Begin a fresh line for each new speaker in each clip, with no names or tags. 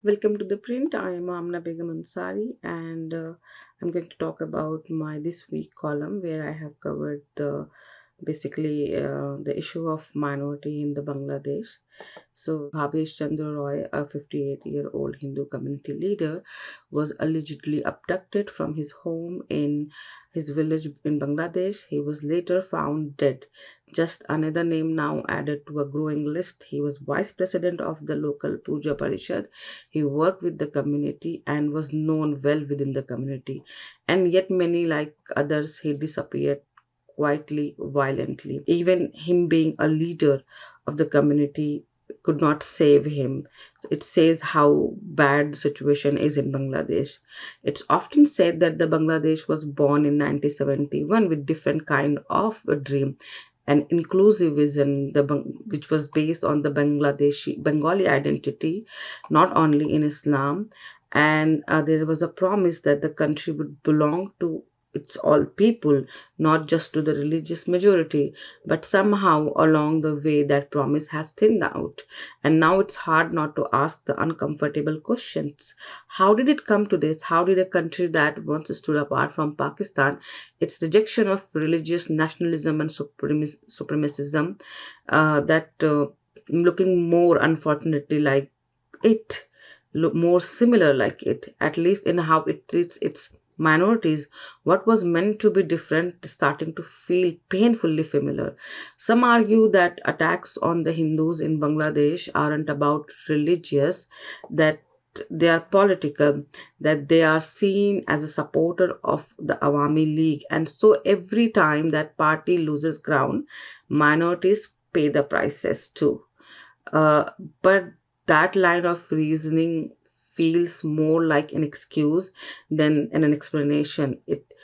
Welcome to the print. I am Amna Begum Ansari, and I'm going to talk about my this week column where I have covered the issue of minority in the Bangladesh. So, Bhabesh Chandra Roy, a 58-year-old Hindu community leader, was allegedly abducted from his home in his village in Bangladesh. He was later found dead. Just another name now added to a growing list. He was vice president of the local Puja Parishad. He worked with the community and was known well within the community. And yet, many like others, he disappeared quietly, violently. Even him being a leader of the community could not save him. It says how bad the situation is in Bangladesh. It's often said that the Bangladesh was born in 1971 with different kind of a dream and inclusivism, which was based on the Bengali identity, not only in Islam. And there was a promise that the country would belong to its all people, not just to the religious majority. But somehow along the way, that promise has thinned out. And now it's hard not to ask the uncomfortable questions. How did it come to this? How did a country that once stood apart from Pakistan, its rejection of religious nationalism and supremacism, that looking more unfortunately like it, look more similar like it, at least in how it treats its minorities. What was meant to be different is starting to feel painfully familiar. Some argue that attacks on the Hindus in Bangladesh aren't about religious, that they are political, that they are seen as a supporter of the Awami League. And so every time that party loses ground, minorities pay the prices too. Uh, but that line of reasoning feels more like an excuse than an explanation. It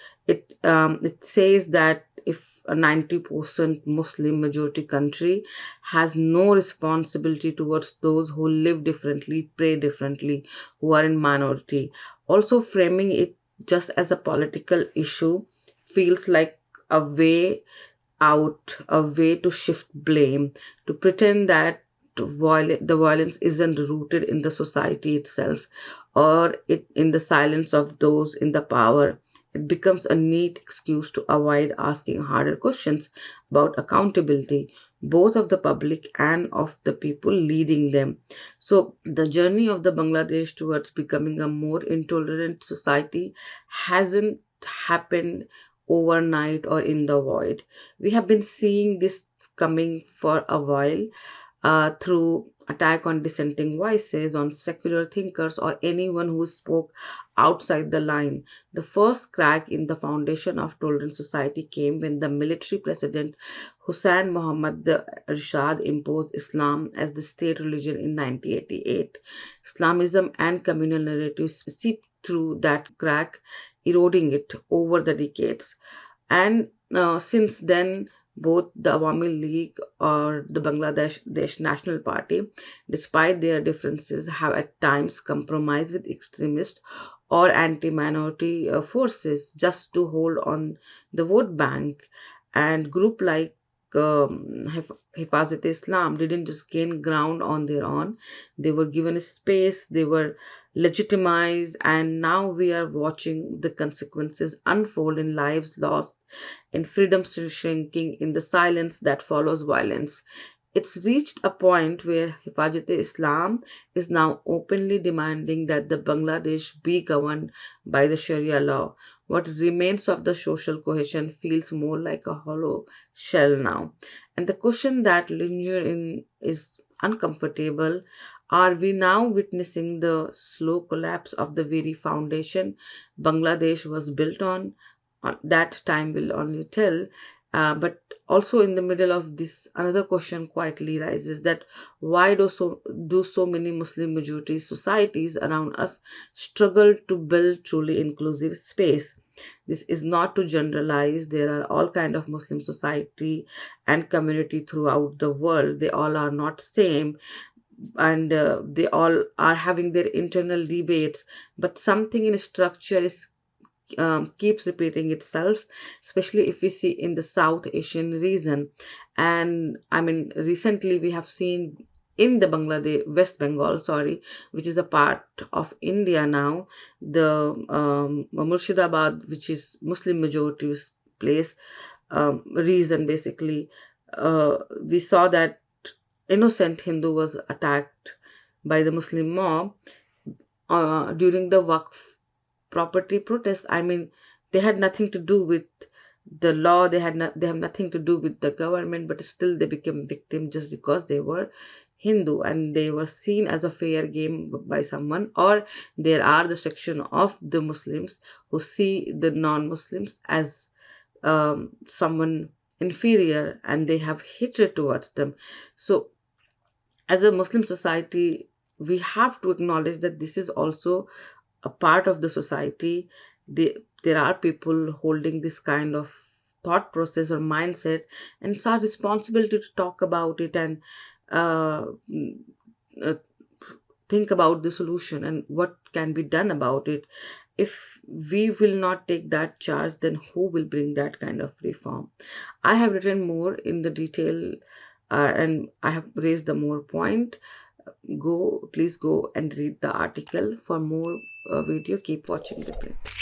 says that if a 90% Muslim majority country has no responsibility towards those who live differently, pray differently, who are in minority, also framing it just as a political issue feels like a way out, a way to shift blame, to pretend that the violence isn't rooted in the society itself or in the silence of those in the power. It becomes a neat excuse to avoid asking harder questions about accountability, both of the public and of the people leading them. So, the journey of the Bangladesh towards becoming a more intolerant society hasn't happened overnight or in the void. We have been seeing this coming for a while, through attack on dissenting voices, on secular thinkers, or anyone who spoke outside the line. The first crack in the foundation of tolerant society came when the military president Hussain Muhammad Rashad imposed Islam as the state religion in 1988. Islamism and communal narratives seeped through that crack, eroding it over the decades. And since then, both the Awami League or the Bangladesh National Party, despite their differences, have at times compromised with extremist or anti-minority forces just to hold on the vote bank. And group like Hifazat-e-Islam didn't just gain ground on their own. They were given a space, they were legitimized, and now we are watching the consequences unfold in lives lost, in freedom shrinking, in the silence that follows violence. It's reached a point where Hifazat-e-Islam is now openly demanding that the Bangladesh be governed by the Sharia law. What remains of the social cohesion feels more like a hollow shell now. And the question that lingers in is uncomfortable. Are we now witnessing the slow collapse of the very foundation Bangladesh was built on? That time will only tell. But also in the middle of this, another question quietly rises, that why do so many Muslim majority societies around us struggle to build truly inclusive space? This is not to generalize. There are all kind of Muslim society and community throughout the world. They all are not same, and they all are having their internal debates. But something in structure is keeps repeating itself, especially if we see in the South Asian region. And I mean, recently we have seen in the Bangladesh, West Bengal, sorry, which is a part of India now, the Murshidabad, which is Muslim majority place, reason basically, we saw that innocent Hindu was attacked by the Muslim mob during the Waqf property protest. I mean, they had nothing to do with the law. They have nothing to do with the government, but still they became victim just because they were Hindu and they were seen as a fair game by someone. Or there are the section of the Muslims who see the non-Muslims as someone inferior and they have hatred towards them. So as a Muslim society, we have to acknowledge that this is also a part of the society. There are people holding this kind of thought process or mindset, and it's our responsibility to talk about it and uh, uh, think about the solution and what can be done about it. If we will not take that charge, then who will bring that kind of reform? I have written more in the detail, and I have raised the more point. Please go and read the article. For more video, keep watching The Print.